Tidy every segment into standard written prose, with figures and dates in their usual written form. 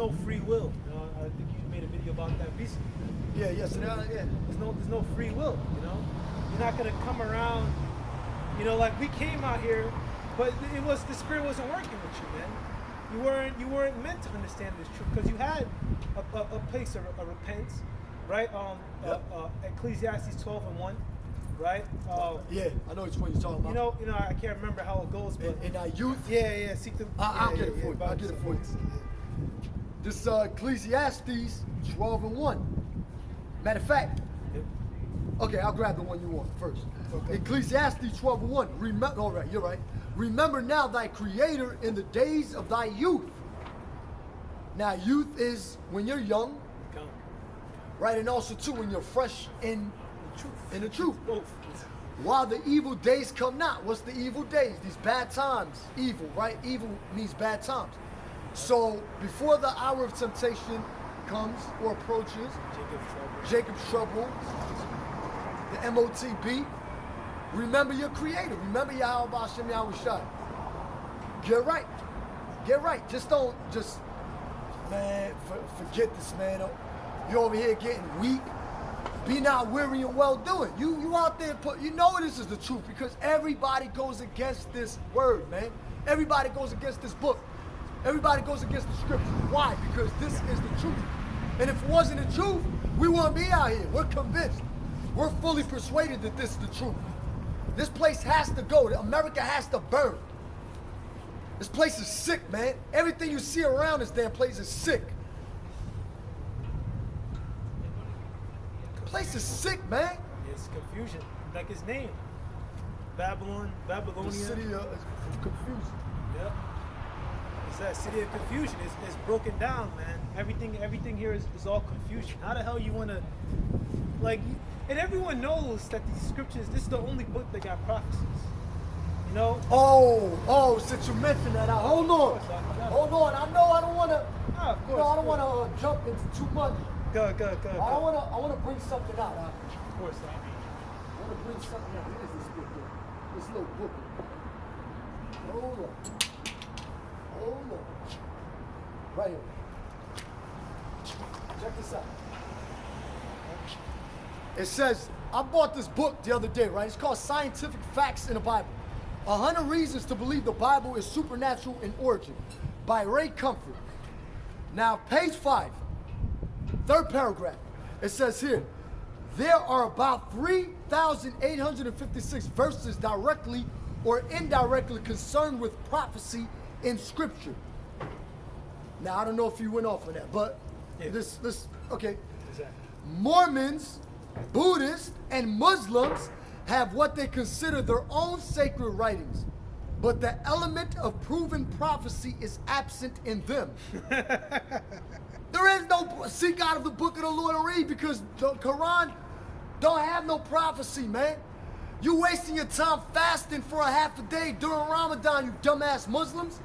no free will. You know, I think you made a video about that recently. Yeah, yes, yeah. There's no free will. You know, you're not gonna come around. You know, like we came out here, but it was the spirit wasn't working with you, man. You weren't meant to understand this truth because you had a place of repentance, right? Ecclesiastes 12:1, right? Yeah, I know which one you're talking about. You know, I can't remember how it goes, but in our youth. yeah, seek the. I'll get it for you. I'll get it for you. This Ecclesiastes 12:1. Matter of fact, okay, I'll grab the one you want first. Okay. Ecclesiastes 12:1. Remember, all right, you're right. Remember now thy Creator in the days of thy youth. Now, youth is when you're young, right, and also too when you're fresh in the truth. Both. While the evil days come not. What's the evil days? These bad times. Evil, right? Evil means bad times. So before the hour of temptation comes or approaches, Jacob's trouble, the MOTB, remember your Creator. Remember Yahweh Hashem Yahweh Shai. Get right. Get right. Man, forget this, man. You're over here getting weak. Be not weary and well doing. You out there, you know this is the truth because everybody goes against this word, man. Everybody goes against this book. Everybody goes against the scripture. Why? Because this is the truth. And if it wasn't the truth, we wouldn't be out here. We're convinced. We're fully persuaded that this is the truth. This place has to go. America has to burn. This place is sick, man. Everything you see around this damn place is sick. The place is sick, man. It's confusion, like its name. Babylonia. The city of confusion. Yeah. It's that city of confusion. It's broken down, man. Everything here is all confusion. How the hell you want to, like, and everyone knows that these scriptures, this is the only book that got prophecies. You know? Oh, since you mentioned that, hold on. I know I don't want to, of course, I don't want to jump into too much. Go. I want to bring something out. Of course. I want to bring something out. What is this book? This little book. Hold on. Right here. Check this out. It says, I bought this book the other day, right? It's called Scientific Facts in the Bible. 100 Reasons to Believe the Bible is Supernatural in Origin by Ray Comfort. Now, page 5, third paragraph. It says here, there are about 3,856 verses directly or indirectly concerned with prophecy in Scripture. Now, I don't know if you went off on that, but this, okay. Exactly. Mormons, Buddhists, and Muslims have what they consider their own sacred writings, but the element of proven prophecy is absent in them. There is no seek out of the book of the Lord and read because the Quran don't have no prophecy, man. You wasting your time fasting for a half a day during Ramadan, you dumbass Muslims.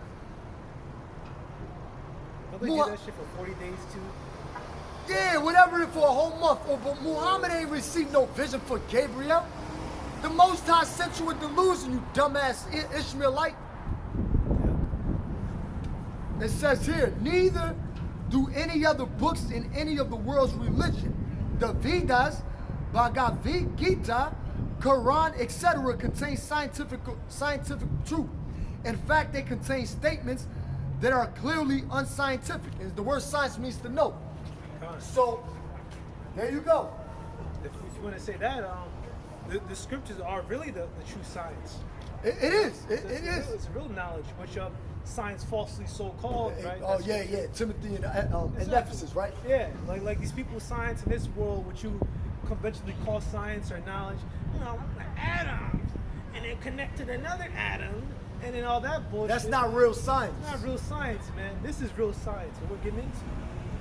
Don't they do that shit for 40 days too? Yeah, whatever for a whole month. Oh, but Muhammad ain't received no vision for Gabriel. The Most High sent you a delusion, you dumbass Ishmaelite. It says here, neither do any other books in any of the world's religion. The Vedas, Bhagavad Gita, Quran, etc. contain scientific truth. In fact, they contain statements that are clearly unscientific. And the word science means to know. So, there you go. If you want to say that, the scriptures are really the true science. It is. It is. It's real knowledge, which science falsely so called, right? Oh, yeah. Timothy and Ephesus, right? Yeah, like these people with science in this world, which you conventionally call science or knowledge, you know, atoms, and then connect to another atom, and then all that bullshit. That's not real science. It's not real science, man. This is real science, and we're getting into it.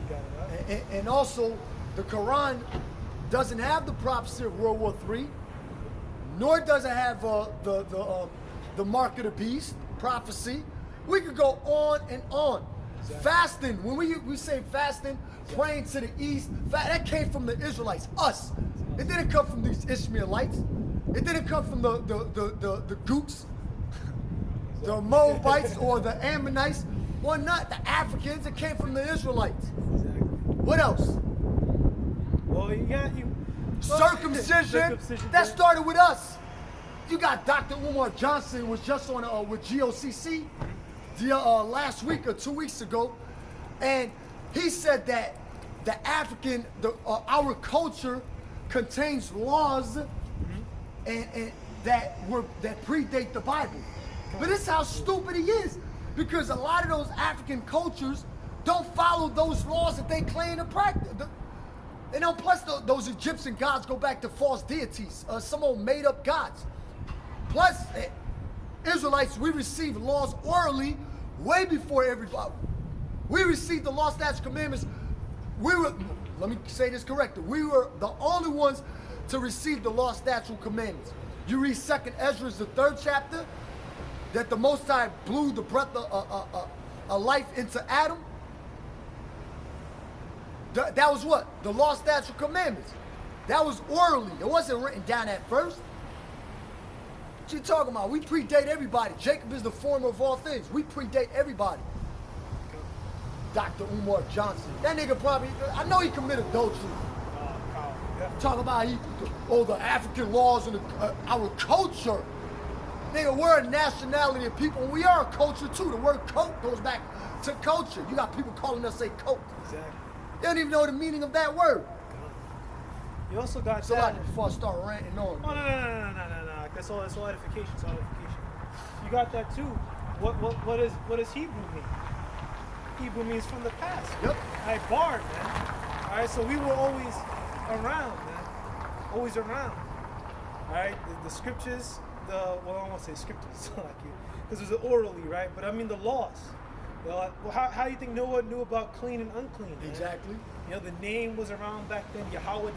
You got it, right? And also, the Quran doesn't have the prophecy of World War III, nor does it have the mark of the beast prophecy. We could go on and on. Exactly. Fasting, when we say fasting, praying to the east, that came from the Israelites, us. It didn't come from these Ishmaelites. It didn't come from the Gooks, the Moabites, or the Ammonites, Well, not the Africans. It came from the Israelites. Exactly. What else? Well, you got you. Circumcision. That started with us. You got Dr. Umar Johnson was just on with GOCC last week or 2 weeks ago, and he said that the African, our culture contains laws and that predate the Bible. But this is how stupid he is, because a lot of those African cultures don't follow those laws that they claim to practice. And then plus those Egyptian gods go back to false deities, some old made up gods. Plus, Israelites, we received laws orally way before everybody. We received the law, statutes, commandments. Let me say this correctly. We were the only ones to receive the law, statutes, commandments. You read 2nd Ezra, the 3rd chapter, that the Most High blew the breath of life into Adam. That was what? The law, statutes, commandments. That was orally. It wasn't written down at first. What you talking about? We predate everybody. Jacob is the former of all things. We predate everybody. Dr. Umar Johnson. That nigga probably, I know he committed adultery. Talking about the African laws and our culture. Nigga, we're a nationality of people, and we are a culture too. The word coke goes back to culture. You got people calling us a coke. Exactly. They don't even know the meaning of that word. You also got So that. like before I start ranting on. Oh no. That's all edification. It's all edification. You got that too. What does Hebrew mean? Hebrew means from the past. Yep. Alright, bar, man. Alright, so we were always around, man. Always around. Alright, the scriptures, I don't want to say scriptures, because it was orally, right? But I mean the laws. Well, how do you think Noah knew about clean and unclean? Man? Exactly. You know, the name was around back then, Yahweh,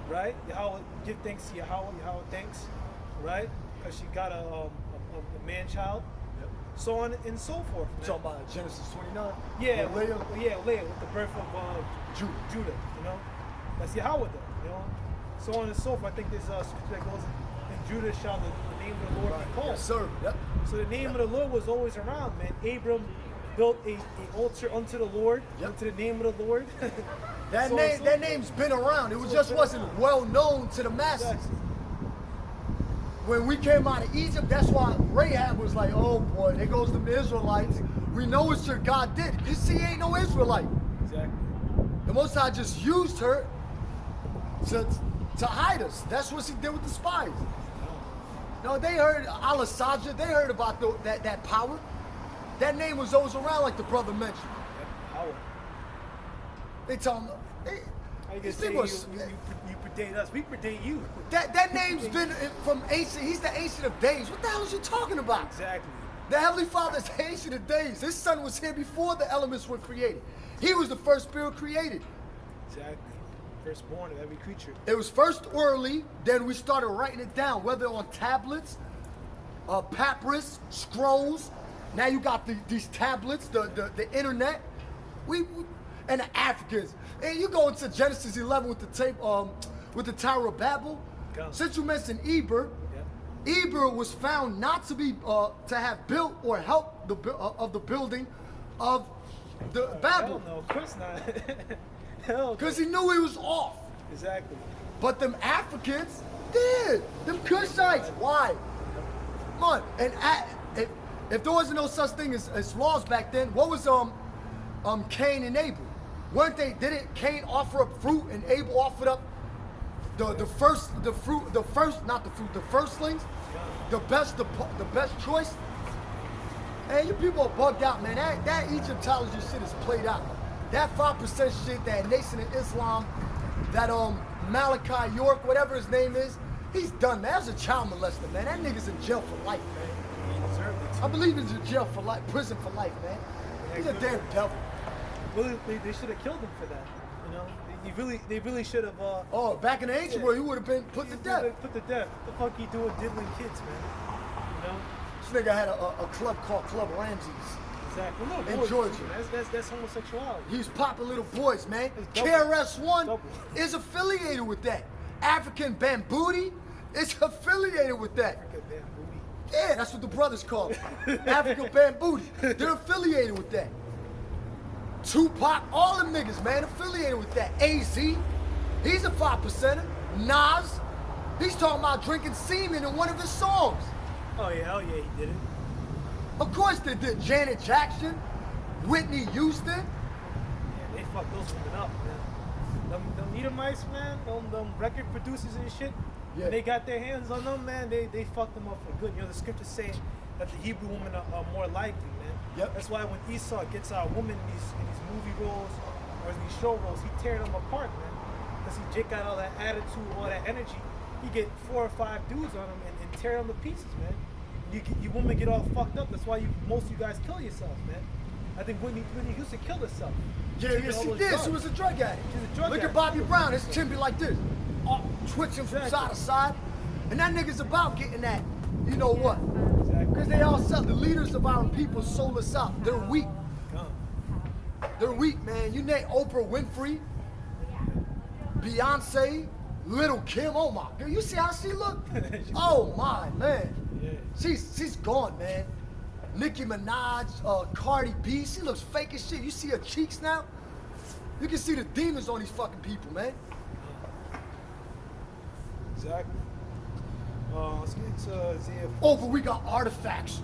right? Yahweh, give thanks to Yahweh thanks, right? Because she got a man-child. Yep. So on and so forth. Man. Talking about Genesis 29. Yeah, Leah. Leah with the birth of Judah, you know? That's Yahweh, you know? So on and so forth. I think there's a scripture that goes, and Judah shall the name of the Lord be called. Yes, sir. Yep. So the name of the Lord was always around, man. Abram built a altar unto the Lord, unto the name of the Lord. That name's been around. It just wasn't well known to the masses. Exactly. When we came out of Egypt, that's why Rahab was like, oh boy, there goes the Israelites. We know what your God did. Because she ain't no Israelite. Exactly. The Most High just used her to hide us. That's what she did with the spies. No, they heard Al-Asajah, they heard about that power. That name was always around, like the brother mentioned. Power. They tell him, How you these gonna people say you predate us? We predate you. that name's been from ancient. He's the ancient of days. What the hell is you talking about? Exactly. The Heavenly Father is the ancient of days. His Son was here before the elements were created. He was the first spirit created. Exactly. Firstborn of every creature. It was first orally, then we started writing it down, whether on tablets, papyrus, scrolls. Now you got these tablets, the internet. We and the Africans. And you go into Genesis 11 with the Tower of Babel. Since you mentioned Eber, Eber was found not to be to have built or helped the building of the Babel. Hell no, of course not. Hell. Because he knew he was off. Exactly. But them Africans did. Them Kushites. Why? Come on. And if there wasn't no such thing as laws back then, what was Cain and Abel? Weren't they? Didn't Cain offer up fruit and Abel offered up the firstlings, the best choice? And you people are bugged out, man. That Egyptology shit is played out. That 5% shit, that Nation of Islam, that Malachi York, whatever his name is, he's done, man. That's a child molester, man. That nigga's in jail for life, man. He deserved it. I believe he's in jail for life, prison for life, man. He's a damn devil. Well, they should have killed him for that. You know, they really should have. Oh, back in the ancient world, he would have been put to death. Put to death. The fuck he doing diddling kids, man? You know. This nigga had a club called Club Ramses. Exactly. Little In boys, Georgia. That's homosexuality. He was popping little boys, man. It's double. KRS-One Double. is affiliated with that. African Bambooty is affiliated with that. Africa, damn booty. Yeah, that's what the brothers call it. African Bambooty. They're affiliated with that. Tupac, all them niggas, man, affiliated with that. AZ, he's a 5%er. Nas, he's talking about drinking semen in one of his songs. Oh yeah, hell yeah, he did it. Of course they did. Janet Jackson, Whitney Houston. Yeah, they fucked those women up, man. Them Edomites, man, them record producers and shit, Yeah. when they got their hands on them, man, they fucked them up for good. You know, the scriptures say that the Hebrew women are more likely, man. Yep. That's why when Esau gets a woman in these movie roles or in these show roles, he tear them apart, man. Because he Jake got all that attitude, all that energy. He get 4 or 5 dudes on him and tear them to pieces, man. You women get all fucked up. That's why most of you guys kill yourselves, man. I think Whitney Houston killed herself. Yeah, yes, she did. She was a drug addict. She's a drug Look addict. at Bobby Brown. His chin be like this, twitching from Exactly. side to side. And that nigga's about getting that, you know what? Exactly. Because they all sell. The leaders of our people sold us out. They're weak. Gone. They're weak, man. You name Oprah Winfrey, Beyonce, Little Kim. Oh my God, you see how she look? Oh my man, Yeah. she's gone, man. Nicki Minaj, Cardi B, she looks fake as shit. You see her cheeks now? You can see the demons on these fucking people, man. Exactly. Let's get into Isaiah. Oh, but we got artifacts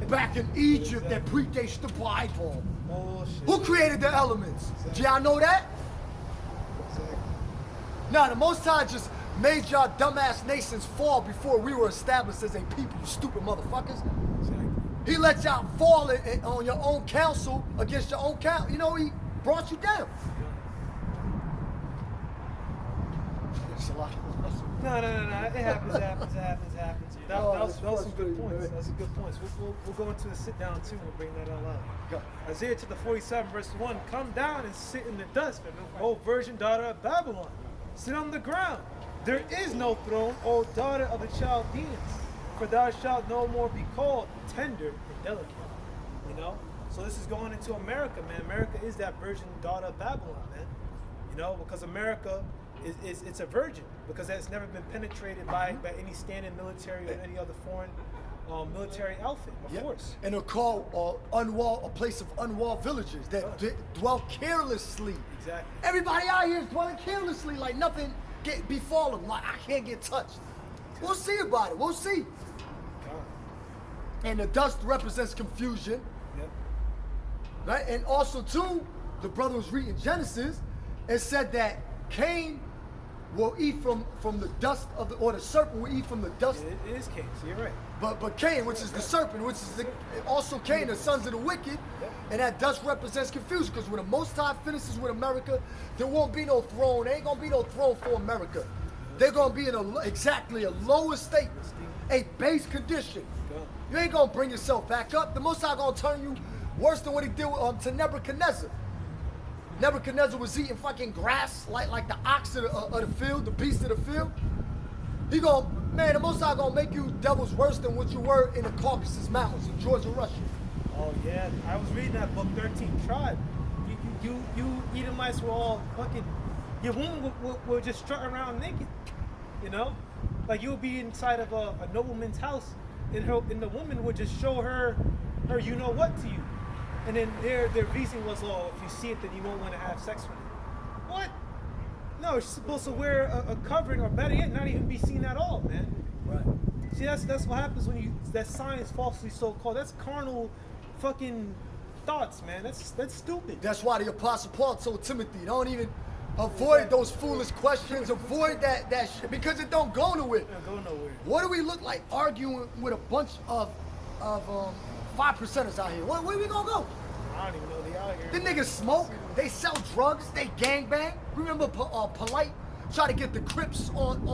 back in Egypt that predates the Bible. Bullshit. Who created the elements? Do y'all know that? Exactly. Nah, the Most High just made y'all dumbass nations fall before we were established as a people, you stupid motherfuckers. Exactly. He let y'all fall on your own counsel against your own counsel. You know, he brought you down. It's a lot. No. It happens. That was some good frustrating, points. man. That's a good points. We'll go into the sit down too. We'll bring that all up. Go. Isaiah chapter 47, verse 1. Come down and sit in the dust, O virgin daughter of Babylon. Sit on the ground. There is no throne, O daughter of the Chaldeans. For thou shalt no more be called tender and delicate. You know? So this is going into America, man. America is that virgin daughter of Babylon, man. You know, because America it's a virgin, because it's never been penetrated by any standing military or any other foreign military outfit, of course. And they're called a place of unwalled villages that dwell carelessly. Exactly. Everybody out here is dwelling carelessly, like nothing befall them. Like I can't get touched. We'll see about it. We'll see. And the dust represents confusion, Yep. right? And also too, the brother was reading Genesis and said that Cain will eat from the dust of the, or the serpent will eat from the dust. It is Cain, so you're right. But Cain, which is the serpent, which is also Cain, the sons of the wicked, and that dust represents confusion. Because when the Most High finishes with America, there won't be no throne. There ain't gonna be no throne for America. They're gonna be in exactly a lower state, a base condition. You ain't gonna bring yourself back up. The Most High gonna turn you worse than what he did to Nebuchadnezzar. Nebuchadnezzar was eating fucking grass like the ox of the field, the beast of the field. He gonna, man, the Most High gonna make you devils worse than what you were in the Caucasus Mountains in Georgia, Russia. Oh yeah, I was reading that book, 13th Tribe. You Edomites were all fucking. Your woman would just strut around naked, you know, like you would be inside of a nobleman's house, and the woman would just show her you know what to you, and then their reason was, oh, if you see it, then you won't want to have sex with it. What? No, she's supposed to wear a covering, or better yet, not even be seen at all, man. Right. See, that's what happens when that science falsely so-called. That's carnal, fucking thoughts, man. That's stupid. That's why the Apostle Paul told Timothy, don't even avoid those foolish questions, avoid that shit, because it don't go nowhere. Don't go nowhere. What do we look like arguing with a bunch of 5%ers out here? Where we gonna go? I don't even know they out here. The niggas smoke, they sell drugs, they gangbang. Remember Polite tried to get the Crips on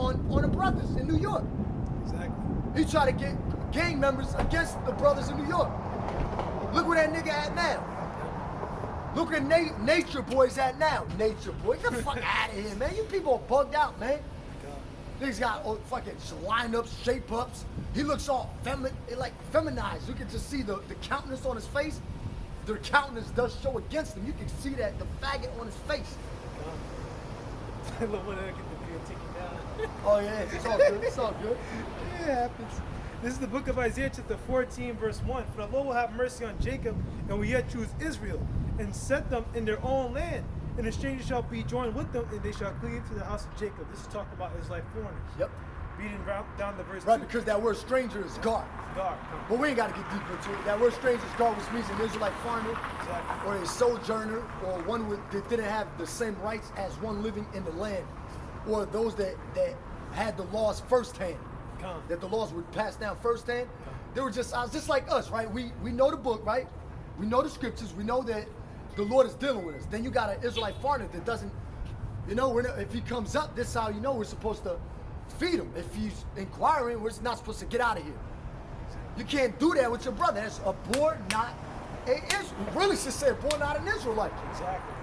the brothers in New York. Exactly. He tried to get gang members against the brothers in New York. Look where that nigga at now. Look where Nature Boy's at now. Nature Boy, get the fuck out of here, man. You people are bugged out, man. Niggas got fucking lineups, shape-ups. He looks all feminized. You can just see the countenance on his face. Their countenance does show against him. You can see that, the faggot on his face. Look when I get the video taken down. Oh yeah, it's all good. It's all good. It happens. This is the book of Isaiah, chapter 14, verse 1. For the Lord will have mercy on Jacob, and will yet choose Israel, and set them in their own land. And the stranger shall be joined with them, and they shall cleave to the house of Jacob. This is talking about Israelite foreigners. Yep. Reading down to verse Right, 2. because that word stranger is God. God. But we ain't got to get deep into it. That word stranger is God, which means an Israelite foreigner, Exactly. or a sojourner, or one that didn't have the same rights as one living in the land, or those that had the laws firsthand, Come. that the laws were passed down firsthand. They were just like us, right? We know the book, right? We know the scriptures. We know that the Lord is dealing with us. Then you got an Israelite foreigner that doesn't, if he comes up, this is how you know we're supposed to feed him. If he's inquiring, we're not supposed to get out of here. You can't do that with your brother. That's a born not a Israel. Really should say born not an Israelite. Exactly.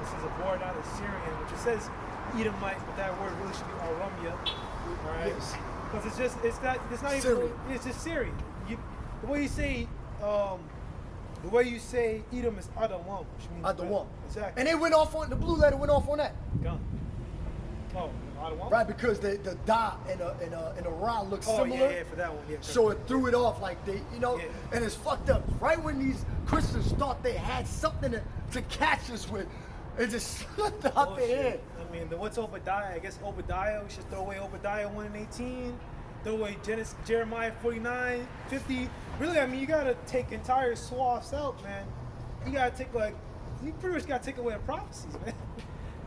This is a born out of Syrian, which it says Edomite, but that word really should be Arumia. All right. Yes. Because it's not even Syrian. it's just Syrian. The way you say Edom is Adawam, which means Adawam. Exactly. And they went off on the blue letter went off on that. Gun. Oh, Adawam. Right, because the da and a ra look similar. Yeah, for that one. Yeah. So it threw it off like Yeah. and it's fucked up. Right when these Christians thought they had something to catch us with, it just slipped out their head. I mean, what's Obadiah? I guess Obadiah, we should throw away Obadiah 1 and 18, throw away Jeremiah 49, 50. Really, I mean, you gotta take entire swaths out, man. You gotta take you pretty much gotta take away the prophecies, man.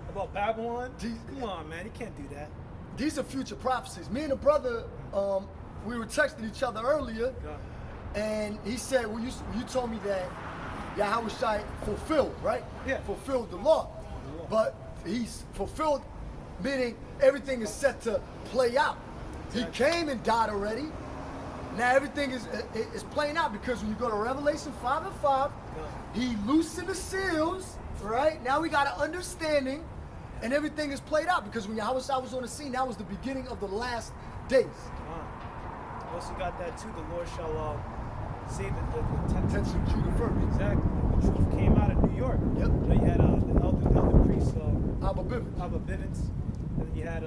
About Babylon. Come on, man, you can't do that. These are future prophecies. Me and a brother, we were texting each other earlier, God. and he said, well, you told me that Yahweh Shai fulfilled, right? Yeah. Fulfilled the law. But he's fulfilled, meaning everything is set to play out. He came and died already. Now everything is playing out, because when you go to Revelation 5 and 5, he loosened the seals, right? Now we got an understanding, and everything is played out, because when Yahweh Shai was on the scene, that was the beginning of the last days. You also got that too. The Lord shall save the Attention to the first. Exactly. The truth came out of New York. Yep. You had the elder priest Abba Bivens. Abba Bivens, and then you had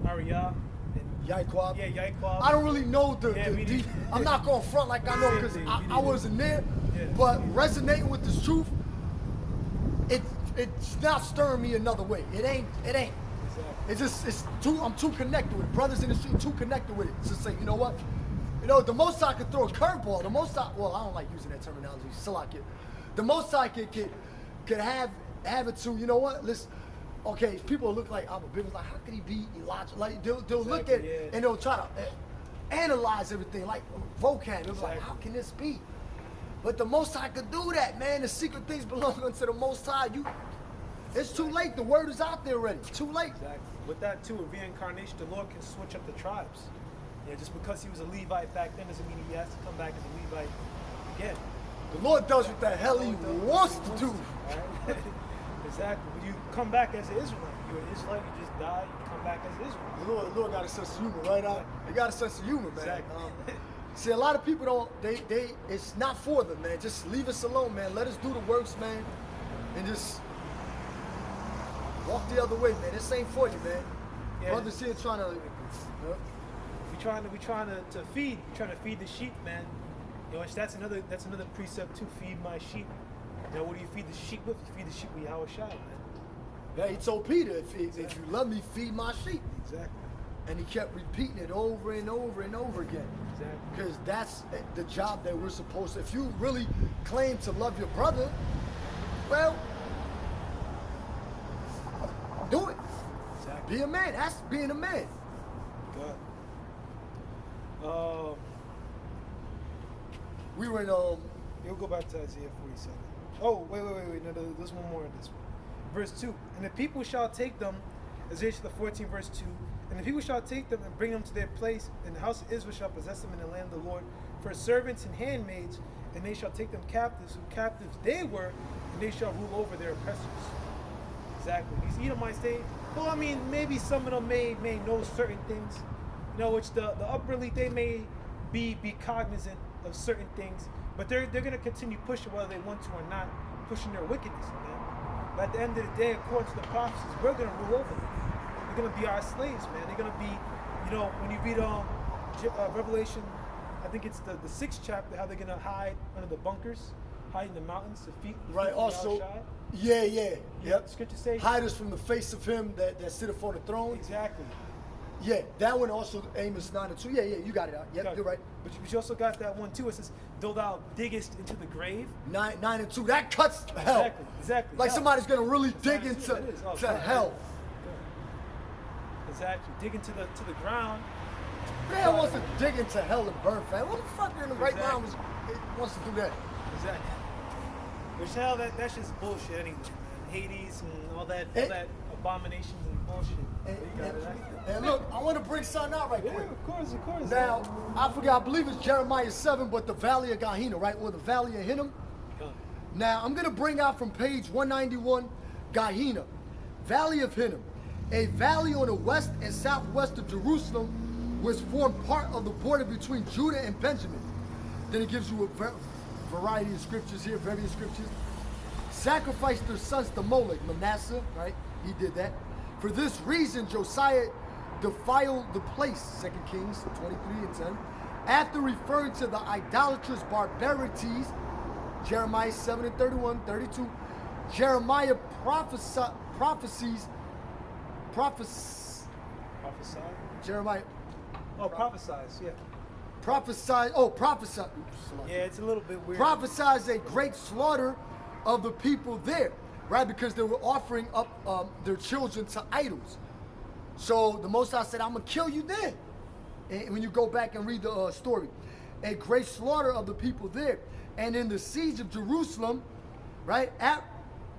Arya and Yaikwab. yeah, Yaikwab. I don't really know Yeah, me the neither. I'm not going front like I know, Same because thing, me I neither. wasn't there. Yeah. But resonating with this truth, it's not stirring me another way. It ain't. Exactly. I'm too connected with it. Brothers in the street, too connected with it to say, you know what? The Most High could throw a curveball. The Most High, well, I don't like using that terminology. Salakia. The Most High could have it to, you know what? Let's. Okay, people look like Abba Bivens, like, how could he be Elijah? Like, they'll look at yeah. and they'll try to analyze everything, like vocab. It was like, Exactly. how can this be? But the Most High could do that, man. The secret things belong unto the Most High. It's too late. The word is out there already. Too late. Exactly. With that too, with reincarnation, the Lord can switch up the tribes. Yeah, just because he was a Levite back then doesn't mean he has to come back as a Levite again. The Lord does what the hell he wants to do. Right? Exactly. When you come back as an Israelite, you're an Israelite, you just die, you come back as an Israelite. The Lord got a sense of humor, right? He got a sense of humor, man. Exactly. See, a lot of people don't. It's not for them, man. Just leave us alone, man. Let us do the works, man, and just walk the other way, man. This ain't for you, man. Yeah. Brothers here trying to. We trying to feed the sheep, man. You know, that's another precept to feed my sheep. You know, what do you feed the sheep with? You feed the sheep with Yahweh Shai, man. Yeah, he told Peter, if you love me, feed my sheep. Exactly. And he kept repeating it over and over and over again. Exactly. Because that's the job that we're supposed to. If you really claim to love your brother, well, do it. Exactly. Be a man. That's being a man. God. We were in You'll go back to Isaiah 47. Oh, wait. No, there's one more in this one. Verse 2. And the people shall take them, Isaiah 14, verse 2. And the people shall take them and bring them to their place, and the house of Israel shall possess them in the land of the Lord for servants and handmaids, and they shall take them captives, who captives they were, and they shall rule over their oppressors. Exactly. These Edomites, well, I mean, maybe some of them may know certain things, you know, which the upper elite, they may be cognizant of certain things, but they're going to continue pushing whether they want to or not, pushing their wickedness, man. But at the end of the day, according to the prophecies, we're going to rule over them. They're going to be our slaves, man. They're going to be, you know, when you read Revelation, I think it's the 6th chapter, how they're going to hide under the bunkers, hide in the mountains, the feet. Right. of Also, Yahushua. yeah. Yep. Scripture say. Hide us from the face of him that sitteth on the throne. Exactly. Yeah, that one also, Amos 9:2. Yeah, you got it out. Yep, you're right. But you also got that one too. It says, "Though thou diggest into the grave." 9:2. That cuts hell. Exactly. Like hell. somebody's gonna really dig 9:2, into it is. Oh, to God. hell. Exactly. Dig into the ground. Man wants to dig into hell and burn fat. What the fuck in the right Exactly. mind wants to do that? Exactly. Which hell, that's just bullshit anyway, man. Hades and all that abominations and bullshit. You got it, right? And look, I want to bring something out right Yeah, quick. of course. Now, I forgot, I believe it's Jeremiah 7, but the Valley of Gehenna, right? Or the Valley of Hinnom. Now, I'm going to bring out from page 191, Gehenna, Valley of Hinnom, a valley on the west and southwest of Jerusalem, which formed part of the border between Judah and Benjamin. Then it gives you a variety of scriptures here, various scriptures. Sacrificed their sons to Molech, Manasseh, right? He did that. For this reason, Josiah defiled the place, 2 Kings 23:10, after referring to the idolatrous barbarities, Jeremiah 7:31, 32. Jeremiah prophesied. Jeremiah Oh, prophesies, yeah. prophesied. Oops, Yeah, it's a little bit weird. prophesies a great slaughter of the people there, right? Because they were offering up their children to idols. So the Most High said, I'm going to kill you then. And when you go back and read the story, a great slaughter of the people there. And in the siege of Jerusalem, right?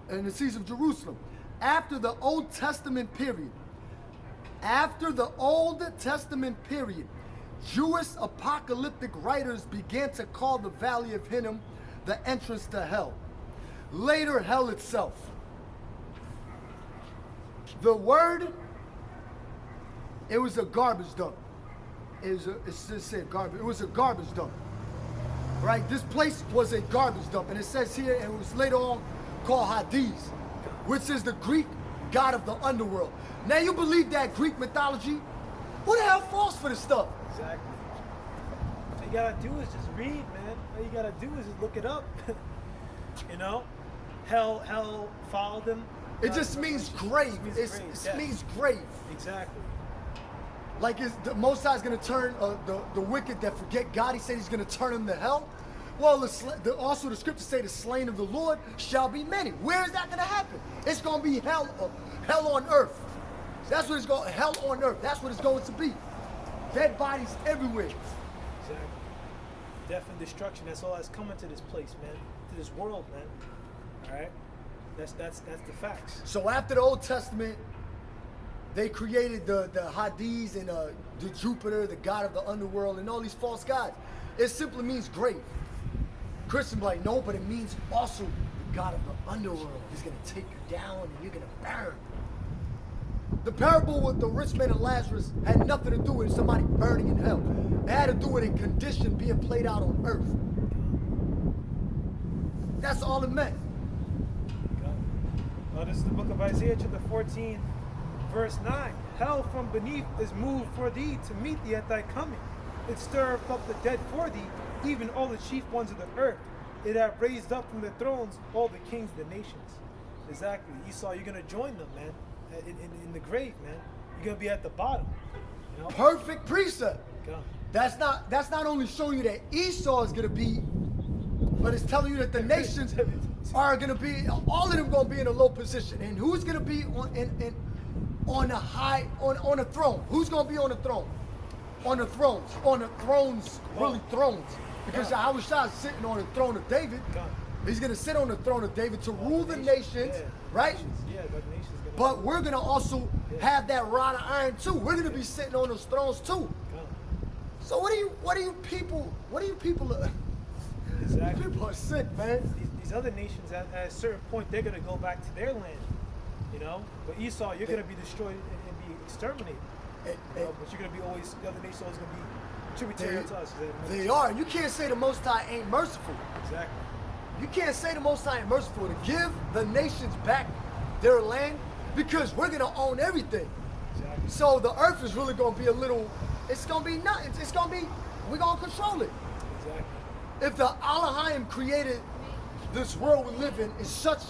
In the siege of Jerusalem, after the Old Testament period, Jewish apocalyptic writers began to call the Valley of Hinnom the entrance to hell. Later, hell itself. The word, it was a garbage dump. It just said garbage. It was a garbage dump. Right? This place was a garbage dump. And it says here, and it was later on called Hades, which is the Greek god of the underworld. Now you believe that Greek mythology? Who the hell falls for this stuff? Exactly. All you gotta do is just read, man. All you gotta do is just look it up. You know? Hell followed them. It just means grave. It means grave. Exactly. Like the Most High is going to turn the wicked that forget God. He said he's going to turn them to hell. Well, also the scriptures say the slain of the Lord shall be many. Where is that going to happen? It's going to be hell on earth. That's what it's going. Hell on earth. That's what it's going to be. Dead bodies everywhere. Exactly. Death and destruction. That's all that's coming to this place, man. To this world, man. All right. That's the facts. So after the Old Testament, they created the Hades and the Jupiter, the god of the underworld, and all these false gods. It simply means grave. Christians like, no, but it means also the god of the underworld. He's going to take you down and you're going to burn. The parable with the rich man and Lazarus had nothing to do with somebody burning in hell. It had to do with a condition being played out on earth. That's all it meant. This is the book of Isaiah, chapter 14, verse 9. Hell from beneath is moved for thee to meet thee at thy coming. It stirreth up the dead for thee, even all the chief ones of the earth. It hath raised up from the thrones all the kings of the nations. Exactly. Esau, you're going to join them, man. In the grave, man. You're going to be at the bottom. You know? Perfect precept. God. That's not only showing you that Esau is going to be, but it's telling you that the nations are going to be, all of them going to be in a low position. And who's going to be on a throne? Who's going to be on the throne? On the thrones, really thrones. Because Yahushua is sitting on the throne of David. He's going to sit on the throne of David to rule the nations, right? Yeah, the nations. But we're going to also have that rod of iron too. We're going to be sitting on those thrones too. So what do you people? Exactly. People are sick, man. These other nations, at a certain point, they're going to go back to their land, you know. But Esau, you're going to be destroyed and be exterminated. But you're going to be always, the other nations always going to be tributary to us. They are. You can't say the Most High ain't merciful. Exactly. You can't say the Most High ain't merciful to give the nations back their land because we're going to own everything. Exactly. So the earth is really going to be a little it's gonna be nothing. It's gonna be, we're gonna control it. Exactly. If the Elohim created this world we live in such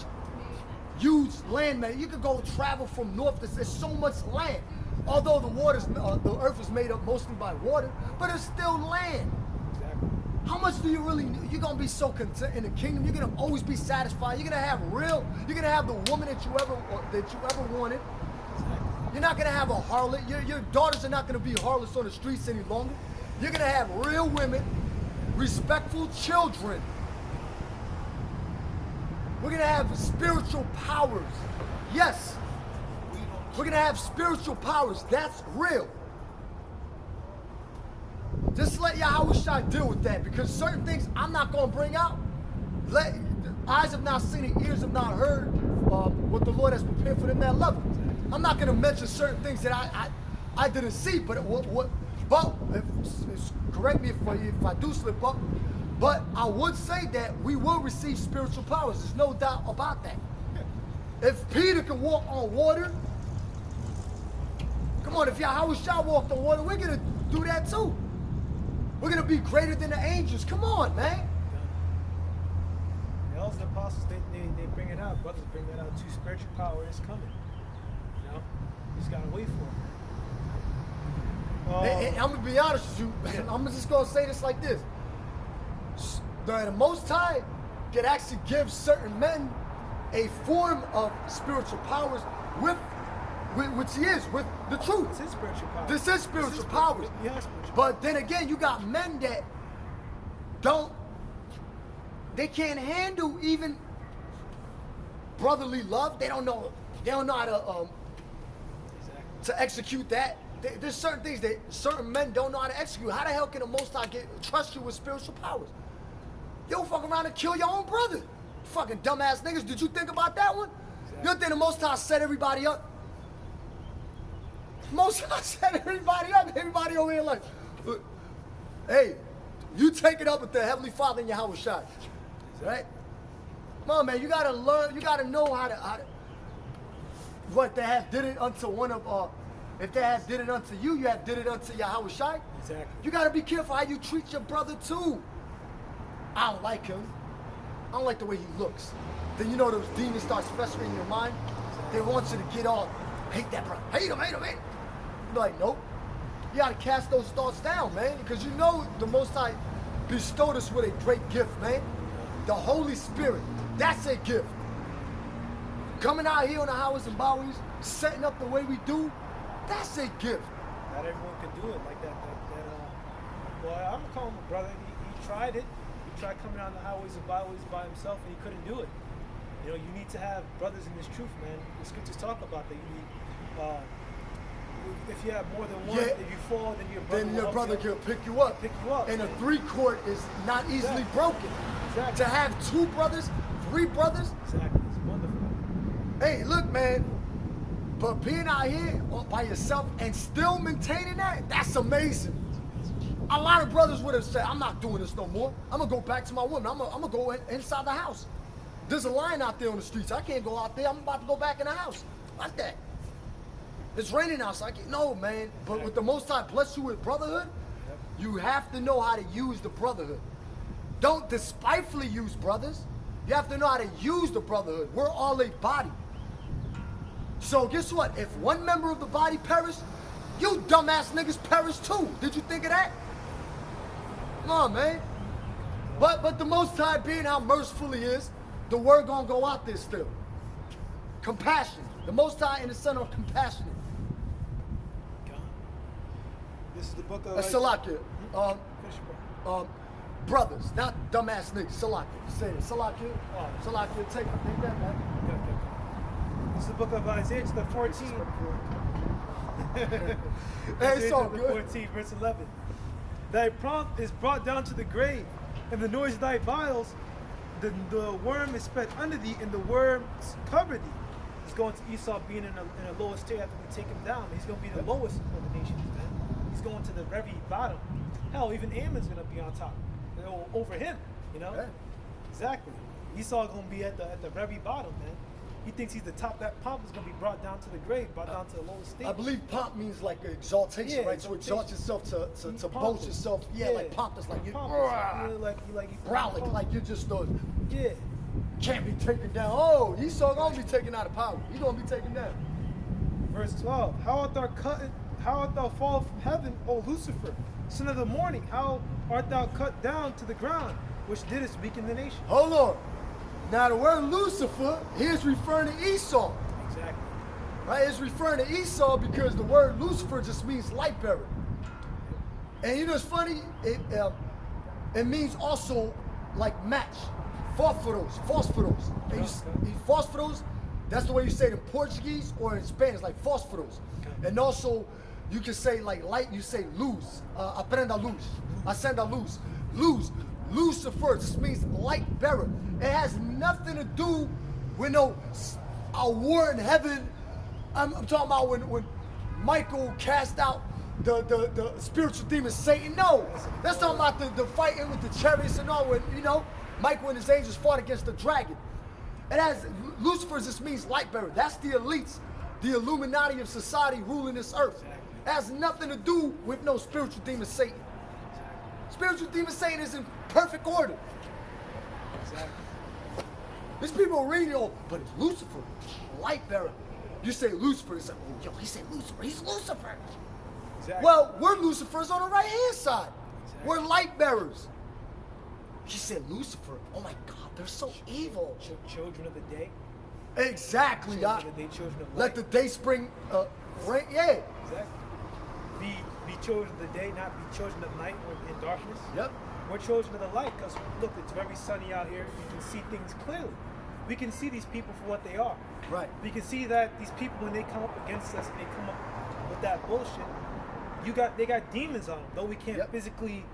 huge land, man, you could go travel from north to, there's so much land. Although the earth is made up mostly by water, but it's still land. Exactly. How much do you really need? You're gonna be so content in the kingdom. You're gonna always be satisfied. You're gonna have you're gonna have the woman that you ever wanted. Exactly. You're not gonna have a harlot. Your daughters are not gonna be harlots on the streets any longer. You're gonna have real women, respectful children. We're gonna have spiritual powers. Yes. We're gonna have spiritual powers. That's real. Just let Yahushua deal with that, because certain things I'm not gonna bring out. Eyes have not seen it, ears have not heard what the Lord has prepared for them that love Him. I'm not gonna mention certain things that I didn't see, but correct me if I do slip up. But I would say that we will receive spiritual powers. There's no doubt about that. If Peter can walk on water, come on, if Yahushua walked on water, we're gonna do that too. We're gonna be greater than the angels. Come on, man. And also the apostles, they bring it out. Brothers bring that out too. Spiritual power is coming. You know, you just gotta wait for it. And I'm gonna be honest with you. I'm just gonna say this like this: the Most High can actually give certain men a form of spiritual powers which He is with the truth. This is spiritual power. This is spiritual powers. Yeah, spiritual. But then again, you got men that they can't handle even brotherly love. They don't know how to to execute that. There's certain things that certain men don't know how to execute. How the hell can the Most High trust you with spiritual powers? You don't fuck around and kill your own brother. Fucking dumbass niggas. Did you think about that one? Exactly. You don't think the Most High set everybody up? Most High set everybody up. Everybody over here like, look, hey, you take it up with the Heavenly Father and Yahushua, right? Come on, man. You gotta learn. You gotta know how to what they have did it unto one of if they have did it unto you, you have did it unto Yahushua. Exactly. You gotta be careful how you treat your brother too. I don't like him. I don't like the way he looks. Then you know those demons start festering in your mind. They want you to get all hate that brother. Hate him, hate him, hate him. You're like, nope. You gotta cast those thoughts down, man. Because you know the Most High bestowed us with a great gift, man. The Holy Spirit. That's a gift. Coming out here on the highways and byways, setting up the way we do, that's a gift. Not everyone can do it like that. Well, I'm gonna call him a brother. He tried it. He tried coming out on the highways and byways by himself, and he couldn't do it. You know, you need to have brothers in this truth, man. The scriptures talk about that. You need, if you have more than one, if you fall, then your brother can pick you up. And a three court is not easily broken. Exactly. To have two brothers, three brothers. Exactly. It's wonderful. Hey, look, man. But being out here by yourself and still maintaining that's amazing. A lot of brothers would have said, I'm not doing this no more. I'm going to go back to my woman. I'm going to go inside the house. There's a line out there on the streets. I can't go out there. I'm about to go back in the house. Like that. It's raining outside. No, man. But with the Most High bless you with brotherhood, you have to know how to use the brotherhood. Don't despitefully use brothers. You have to know how to use the brotherhood. We're all a body. So guess what? If one member of the body perished, you dumbass niggas perish too. Did you think of that? Come on, man. But the Most High, being how merciful He is, the word gonna go out there still. Compassion. The Most High and the Son are compassionate. This is the book of Salakia. Brothers, not dumbass niggas. Salakia. Say it. Salakia. Salakia. Take that, man. Okay. This is the book of Isaiah, chapter 14. Hey, it's Isaiah all chapter good. 14, verse 11. Thy prompt is brought down to the grave, and the noise of thy vials, the worm is spread under thee, and the worms cover thee. He's going to Esau being in a lower state after we take him down. He's going to be the lowest of the nations, man. He's going to the very bottom. Hell, even Ammon's going to be on top, over him, you know? Yeah. Exactly. Esau going to be at the very bottom, man. he thinks he's the top. That pomp is going to be brought down to the grave, brought down to the lowest state. I believe pomp means like exaltation, Yeah, right? To exalt yourself, to He's boast pompous. yourself. Yeah, like pompous, like you're Pompous. Yeah, like you brolic, like you're just yeah. can't be taken down. Oh, Esau gonna be taken out of power. He gonna be taken down. Verse 12. How art thou fall from heaven, O Lucifer, son of the morning? How art thou cut down to the ground, which didst weaken the nation? Hold on. Now the word Lucifer here is referring to Esau. Exactly. Right? It's referring to Esau because the word Lucifer just means light bearer. And you know it's funny? It means also like match. Phosphoros. And phosphoros, that's the way you say it in Portuguese or in Spanish, like phosphoros. And also, you can say like light, you say luz. Aprenda a luz. Acenda a luz. Luz. Lucifer just means light bearer. It has nothing to do with a war in heaven. I'm talking about when Michael cast out the spiritual demon Satan. No, that's talking about the fighting with the chariots and all. When Michael and his angels fought against the dragon. It has Lucifer just means light bearer. That's the elites, the Illuminati of society ruling this earth. It has nothing to do with no spiritual demon Satan. Spiritual demon Satan is in perfect order. Exactly. These people are reading, but it's Lucifer, light bearer. You say Lucifer, it's like, oh, yo, he said Lucifer, he's Lucifer. Exactly. Well, we're Lucifers on the right hand side. Exactly. We're light bearers. She said Lucifer. Oh my God, they're so evil. Children of the day. Exactly, Children of the day, children of Let light. the day spring rain. Yeah. Exactly. Be children of the day, not be children of night or in darkness. Yep. We're children of the light because look, it's very sunny out here. You can see things clearly. We can see these people for what they are. Right. We can see that these people, when they come up against us and they come up with that bullshit, they got demons on them. Though we can't Yep. physically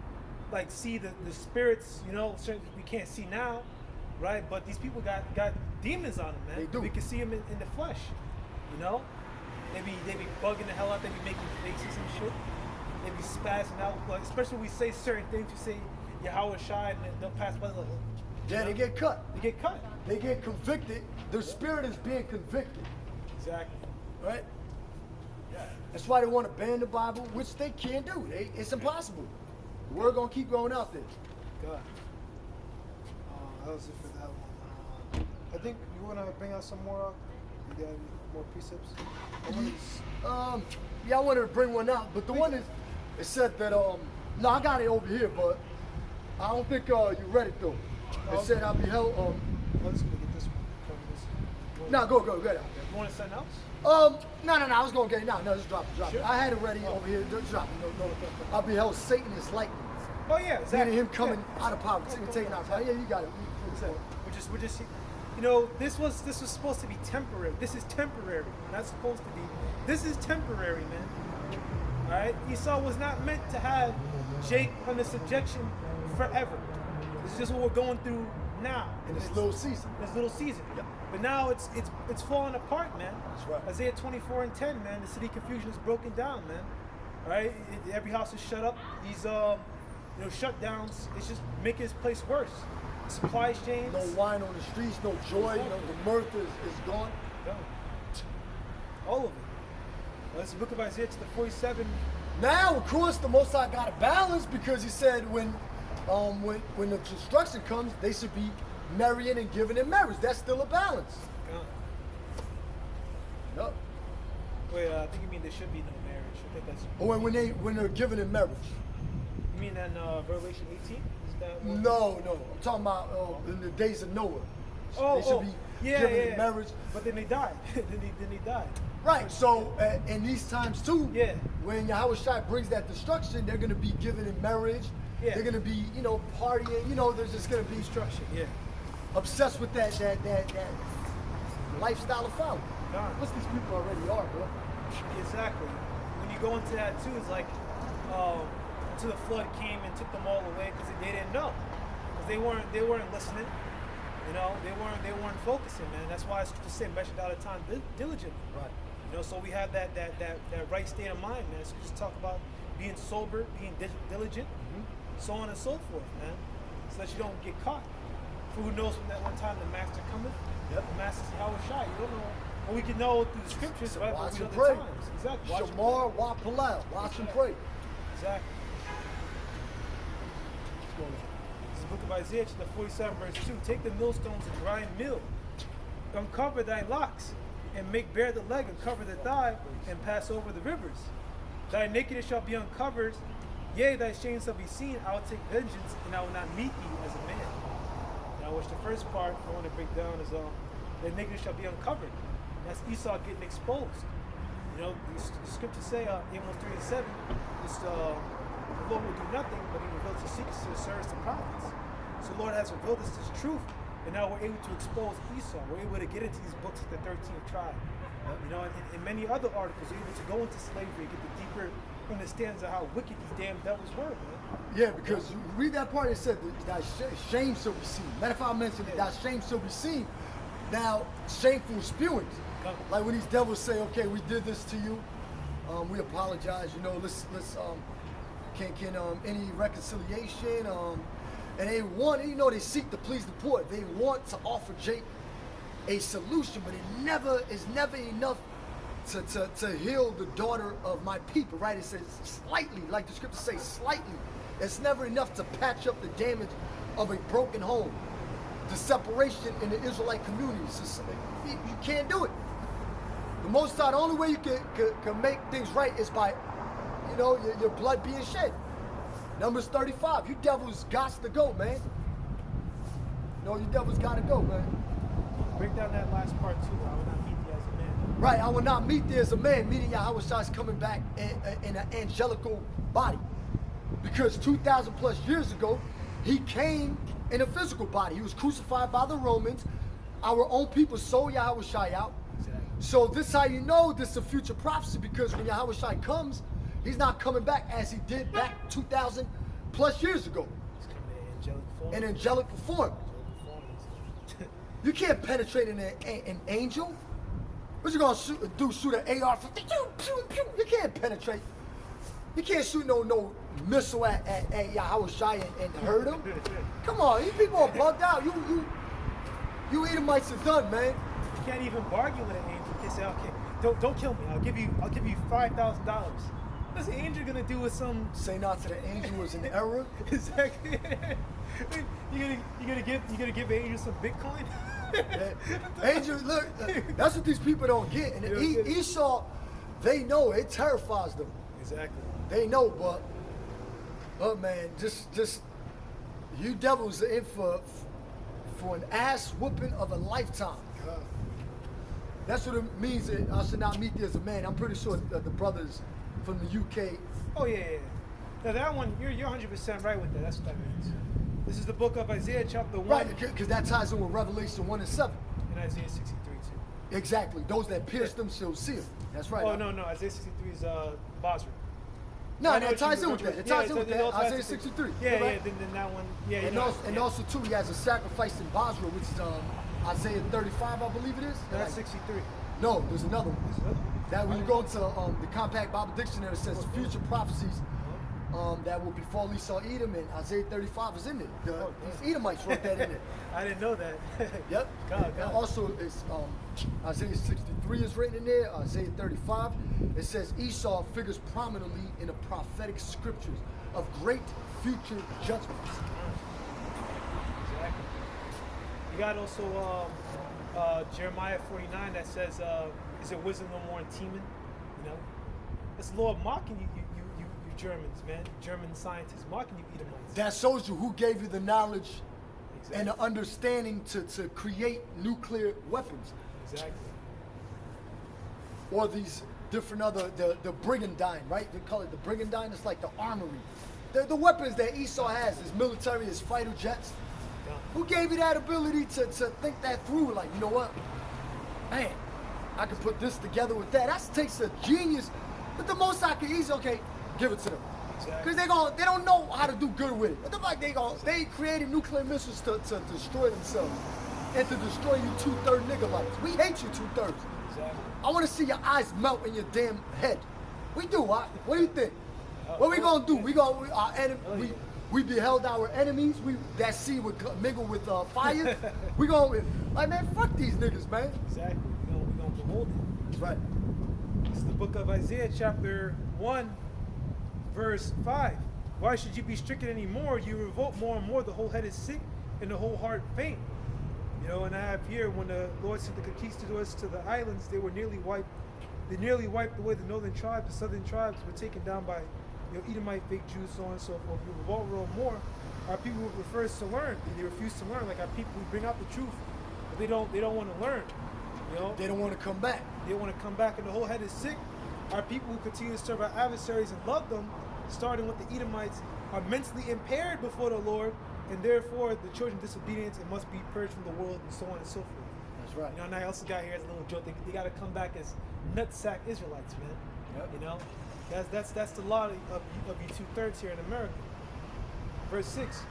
like see the spirits, certain we can't see now, right? But these people got demons on them, man. They do. We can see them in the flesh, They be bugging the hell out. They be making faces and shit. They be spazzing out, like especially when we say certain things. You say Yahweh Shai, and they'll pass by like, Yeah, they get cut. They get cut. They get convicted. Their spirit is being convicted. Exactly. Right? Yeah. That's why they want to ban the Bible, which they can't do. It's impossible. The word gonna keep going out there. God. That was it for that one. I think you want to bring out some more. You got any more precepts? Yeah, I wanted to bring one out, but the one is, it said that no, I got it over here, but I don't think you read it though. It said I beheld I'm just gonna get this one. Cover this. No, go ahead. You want something else? No, I was gonna get it. No, just drop it. Sure. I had it ready over here. Just drop it. No. I beheld Satan as lightning. Oh yeah, exactly. Meaning him coming out of power, taking out power. Yeah, you got it. We're just this was supposed to be temporary. This is temporary. Not supposed to be. This is temporary, man. All right. Esau was not meant to have Jacob under subjection forever. This is just what we're going through now. In this little season. This little season. Yep. But now it's falling apart, man. That's right. Isaiah 24:10, man. The city confusion is broken down, man. All right. Every house is shut up. These shutdowns. It's just making this place worse. Supply chains. No wine on the streets, no joy. The mirth is gone. Gone. All of it. That's the book of Isaiah to the 47. Now, of course, the Most High got a balance because he said when the destruction comes, they should be marrying and giving in marriage. That's still a balance. Gone. Yep. Wait, I think you mean there should be no marriage. I think that's. Or when they're giving in marriage. You mean in Revelation 18? Is that what? No. I'm talking about in the days of Noah. Oh, they should be giving in marriage. But then they died. then they died. Right. So in these times too, Yeah. when Yahweh Shai brings that destruction, they're gonna be given in marriage. Yeah. They're gonna be, partying. There's just gonna be Destruction. Yeah. obsessed with that lifestyle of folly. Gone. What's these people already are, bro? Exactly. When you go into that too, it's like until the flood came and took them all away because they didn't know, because they weren't listening. They weren't focusing, man. That's why it's just say measured out of time diligently. Right. So we have that right state of mind, man. So just talk about being sober, being diligent, so on and so forth, man. So that you don't get caught. For who knows when that one time the master cometh? Yep. The Master Yahweh Shai. You don't know. Well, we can know through the scriptures, So right? watch But we and know the pray. times. Exactly. Watch and Shamar pray. wa palal. Watch and pray. Exactly. What's going on? This is the book of Isaiah, chapter 47, verse 2. Take the millstones and grind mill. Uncover thy locks, and make bare the leg, and cover the thigh, and pass over the rivers. Thy nakedness shall be uncovered, yea, thy shame shall be seen. I will take vengeance, and I will not meet thee as a man. Now, which the first part I want to break down is the nakedness shall be uncovered. That's Esau getting exposed. You know, the scriptures say, Amos 3 and 7, this, the Lord will do nothing, but he reveals his secrets to the servants and prophets. So the Lord has revealed us this truth, and now we're able to expose Esau. We're able to get into these books of the 13th tribe. You know, and in many other articles, we're able to go into slavery, get the deeper understandings of how wicked these damn devils were, man. Yeah, because you read that part, it said that shame shall be seen. Matter of fact, I mentioned that shame shall be seen. Now, shameful spewings. Like when these devils say, okay, we did this to you, we apologize, you know, let's can any reconciliation, and they want, you know, they seek to please the poor. They want to offer Jake a solution, but it is never enough to heal the daughter of my people, right? It says slightly, like the scriptures say, slightly. It's never enough to patch up the damage of a broken home. The separation in the Israelite communities, you can't do it. The Most High, the only way you can make things right is by, you know, your blood being shed. Numbers 35, you devils got to go, man. No, you devils got to go, man. Break down that last part too. I will not meet thee as a man. Right, I will not meet thee as a man, meaning Yahweh Shai is coming back in an angelical body. Because 2,000 plus years ago, he came in a physical body. He was crucified by the Romans. Our own people sold Yahweh Shai out. Exactly. So this is how you know this is a future prophecy, because when Yahweh Shai comes, he's not coming back as he did back 2,000 plus years ago. He's coming in angelic form. In angelic form. You can't penetrate an angel. What you gonna do? Shoot an AR-15? You can't penetrate. You can't shoot no missile at Yahweh Shai and hurt him. Come on, you people are bugged out. You Edomites are done, man. You can't even bargain with an angel. You can't say, okay, don't kill me. I'll give you $5,000. What's the angel gonna do with some? Say not to the angel was an error. Exactly. you gonna give an angel some Bitcoin? Angel, look, that's what these people don't get. And Esau, they know it terrifies them. Exactly. They know, but man, just you devils are in for an ass whooping of a lifetime. That's what it means that I should not meet thee as a man. I'm pretty sure that the brothers from the UK. Oh yeah. Now that one, you're 100% right with that. That's what that means. This is the book of Isaiah, chapter 1. Right, because that ties in with Revelation 1 and 7. And Isaiah 63 too. Exactly. Those that pierce them shall see them. That's right. Oh no, Isaiah 63 is Basra. No, I know that what ties you in with that. refer It to. ties in Yeah, with it that. all ties Isaiah to- 63. Yeah, You're right. then that one. Yeah, And, you know, and also too, he has a sacrifice in Basra, which is Isaiah 35, I believe it is. No, that's 63. No, there's another one. Is it? That when you go into the Compact Bible Dictionary, it says future prophecies that will befall Esau Edom, and Isaiah 35 is in there. These Edomites wrote that in there. I didn't know that. Yep. God. And also, it's Isaiah 63 is written in there. Isaiah 35. It says Esau figures prominently in the prophetic scriptures of great future judgments. Exactly. You got also Jeremiah 49 that says, "Is there wisdom no more in Teman?" You know, it's the Lord mocking you Germans, man. German scientists mocking you Edomites. That shows you who gave you the knowledge Exactly. and the understanding to create nuclear weapons. Exactly. Or these different other, the brigandine, right? They call it the brigandine. It's like the armory. The weapons that Esau has, his military, his fighter jets. Yeah. Who gave you that ability to think that through? Like, you know what? Man, I can put this together with that. That takes a genius. But the most I can easily, okay, give it to them. Exactly. Because they don't know how to do good with it. What the fuck they created nuclear missiles to destroy themselves and to destroy you 2/3 nigga-likes. We hate you 2/3. Exactly. I want to see your eyes melt in your damn head. We do. What do you think? What we gonna do? We We beheld our enemies. That sea would mingle with fire. We going like, man, fuck these niggas, man. Exactly. We're gonna behold it. That's right. This is the book of Isaiah, chapter 1, verse 5. Why should you be stricken anymore? You revolt more and more. The whole head is sick and the whole heart faint. You know, and I have here, when the Lord sent the conquistadors to the islands, they nearly wiped away the northern tribes. The southern tribes were taken down by, you know, Edomite, fake Jews, so on and so forth. You revolt more. Our people who refuse to learn. They refuse to learn. Like our people who bring out the truth, but they don't want to learn. You know, They don't want to come back. they want to come back, and the whole head is sick. Our people who continue to serve our adversaries and love them, starting with the Edomites, are mentally impaired before the Lord, and therefore the children of disobedience and must be purged from the world, and so on and so forth. That's right. You know, and I also got here as a little joke. They got to come back as nutsack Israelites, man. Yep. You know, that's the lot of you 2/3 here in America. Verse 6.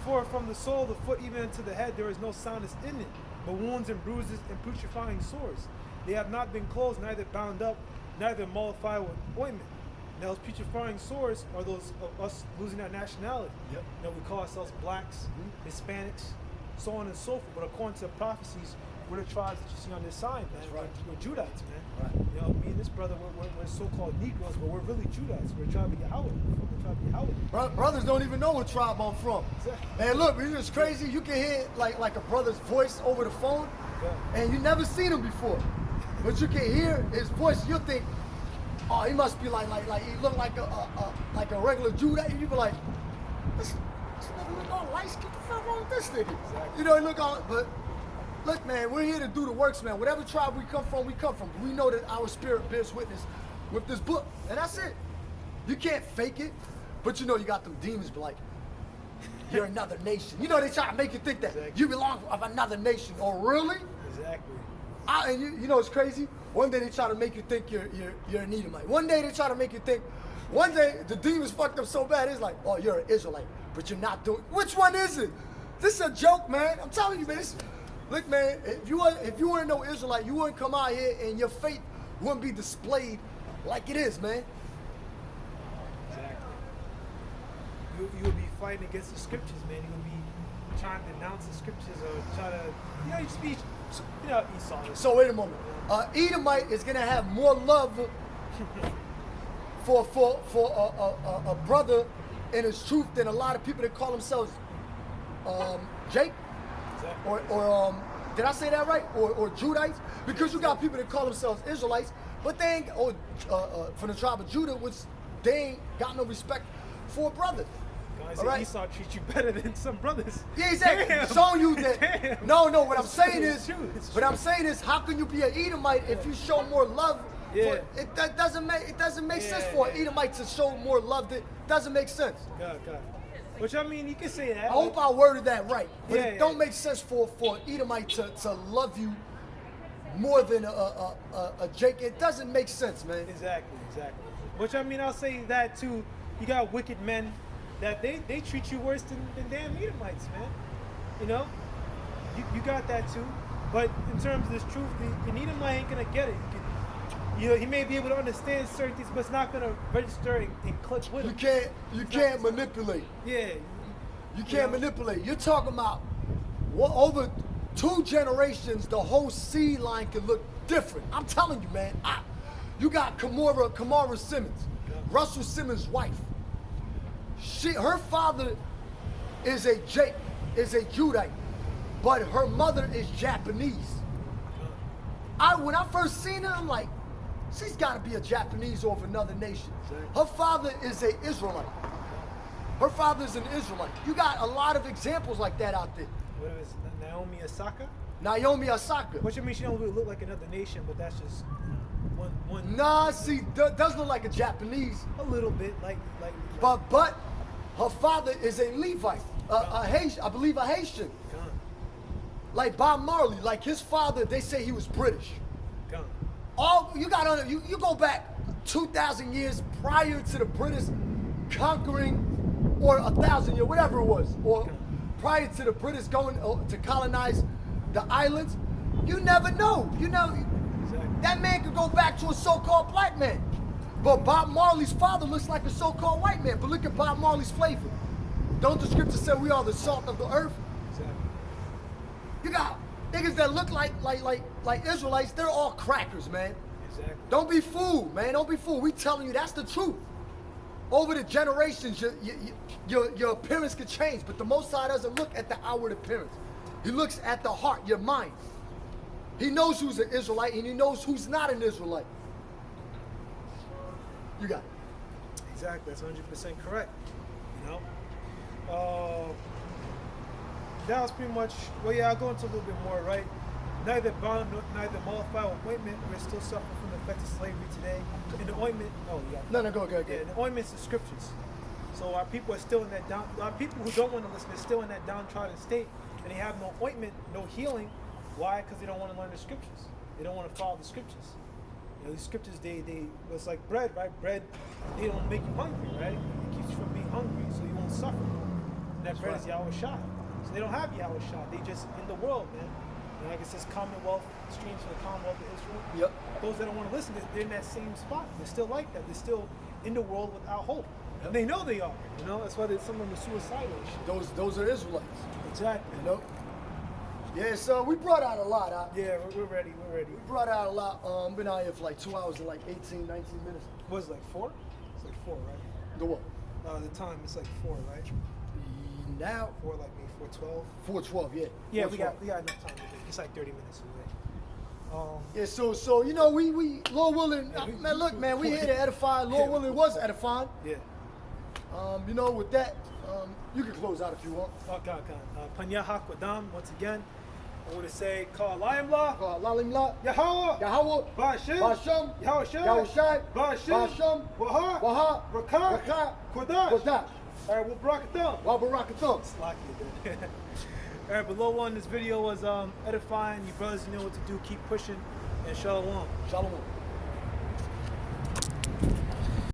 For from the sole of the foot even unto the head there is no soundness in it, but wounds and bruises and putrefying sores. They have not been closed, neither bound up, neither mollified with ointment. Now, those putrefying sores are those of us losing our nationality. Yep. You know, we call ourselves blacks, Hispanics, so on and so forth. But according to the prophecies, we're the tribes that you see on this side, man. That's right. We're Judites, man. Right. You know, me and this brother, we're so-called Negroes, but we're really Judites. We're a tribe of Yahweh. We're a tribe of Yahweh. Brothers don't even know what tribe I'm from. Exactly. And look, it's crazy. You can hear like a brother's voice over the phone, Yeah. and you never seen him before. But you can hear his voice. You think, oh, he must be like he look like a regular Judite. And you be like, this nigga look all light. What the fuck wrong with this nigga? Exactly. You know, he look all. But look, man, we're here to do the works, man. Whatever tribe we come from, we come from. We know that our spirit bears witness with this book, and that's it. You can't fake it, but you know you got them demons be like, you're another nation. You know they try to make you think that Exactly. you belong of another nation. Oh, really? Exactly. And you know it's crazy. One day they try to make you think you're an Edomite. One day they try to make you think. One day the demons fucked up so bad it's like, oh, you're an Israelite, but you're not doing. Which one is it? This is a joke, man. I'm telling you, man. Look, man. If you weren't no Israelite, you wouldn't come out here and your faith wouldn't be displayed like it is, man. Exactly. You would be fighting against the scriptures, man. You would be trying to denounce the scriptures or try to, you know, you speak, you know, Esau is. So wait a moment. Edomite is gonna have more love for a brother in his truth than a lot of people that call themselves Jake Exactly. or did I say that right? Or Judites? Because you got people that call themselves Israelites, but they ain't from the tribe of Judah, which they ain't got no respect for a brother. Guys, All right. Esau treats you better than some brothers. Yeah, exactly. Damn. Showing you that. Damn. No. What I'm It's saying true, is, it's true, it's what true. I'm saying is, how can you be an Edomite if you show more love? Yeah. That doesn't make sense Yeah, for an yeah. Edomite to show more love. That doesn't make sense. God. Which, I mean, you can say that. I hope I worded that right, but Yeah, it don't yeah. make sense for an Edomite to love you more than a Jake. It doesn't make sense, man. Exactly. Which, I mean, I'll say that too. You got wicked men that they treat you worse than damn Edomites, man. You know, you got that too. But in terms of this truth, the Edomite ain't gonna get it. You know, he may be able to understand certain things, but it's not gonna register and click with him. You can't manipulate. Yeah. You can't manipulate. You're talking about over 2 generations, the whole seed line can look different. I'm telling you, man. You got Kamara Simmons, Russell Simmons' wife. Her father is a Judite, but her mother is Japanese. When I first seen her, I'm like, she's got to be a Japanese or of another nation. Her father is an Israelite. Her father's an Israelite. You got a lot of examples like that out there. What is it, Naomi Osaka? Naomi Osaka. Which, I mean, she don't really look like another nation, but that's just one. Nah, see, does look like a Japanese, A little bit, like. but her father is a Levite, a Haitian, I believe a Haitian. Gone. Like Bob Marley, like his father, they say he was British. Gone. You go back 2,000 years prior to the British conquering, or 1,000 years, whatever it was, or prior to the British going to colonize the islands. You never know. Exactly. That man could go back to a so-called black man. But Bob Marley's father looks like a so-called white man. But look at Bob Marley's flavor. Don't the scripture say we are the salt of the earth? Exactly. You got niggas that look like Israelites, they're all crackers, man. Exactly. Don't be fooled, man. Don't be fooled. We telling you that's the truth. Over the generations, your appearance could change, but the Most High doesn't look at the outward appearance. He looks at the heart, your mind. He knows who's an Israelite and he knows who's not an Israelite. You got it. Exactly. That's 100% correct. You know. That was pretty much. Well, yeah, I'll go into a little bit more, right? Neither bond, neither mollify or ointment. We're still suffering from the effects of slavery today. And the ointment. Oh, yeah. No, go. Yeah, the ointment's the scriptures. So our people are still in that down. Our people who don't want to listen are still in that downtrodden state, and they have no ointment, no healing. Why? Because they don't want to learn the scriptures. They don't want to follow the scriptures. You know, these scriptures, they it's like bread, right? Bread, they don't make you hungry, right? It keeps you from being hungry, so you won't suffer. And that bread is Yahweh Shai. So they don't have Yahweh Shai. They just in the world, man. And like it says, Commonwealth, streams from the Commonwealth of Israel. Yep. Those that don't want to listen, they're in that same spot. They're still like that. They're still in the world without hope. Yep. And they know they are. You know, that's why some of them are suicidal and shit. Those are Israelites. Exactly. You know? Yeah, so we brought out a lot. Huh? Yeah, we're ready. We're ready. We brought out a lot. Been out here for like 2 hours and like 18, 19 minutes. What is it, like 4? It's like 4, right? The what? The time it's like 4, right? Now 4, like maybe 4:12. 4:12, yeah. Yeah, 4:12. we got enough time. It's like 30 minutes away. Yeah, so you know we Lord willing, Yeah, man. Look, man, we here to edify. Lord willing was edifying. Yeah. You know, with that, you can close out if you want. Okay. Panya Hakwadam, once again. I want to say, call Layimla, Lalim Yahweh, Yahweh, Ba'ashem, Ba'ashem, Yahweh Shai, Yahushai, Ba'ashem, Ba'ashem, Waha, Waha, Rakah, Rakah, Kodash. Kodash, All right, we'll block it down. Wabarakathum. Slack you, dude. All right, below one, this video was edifying. You brothers, you know what to do. Keep pushing, and shalom. Shalom.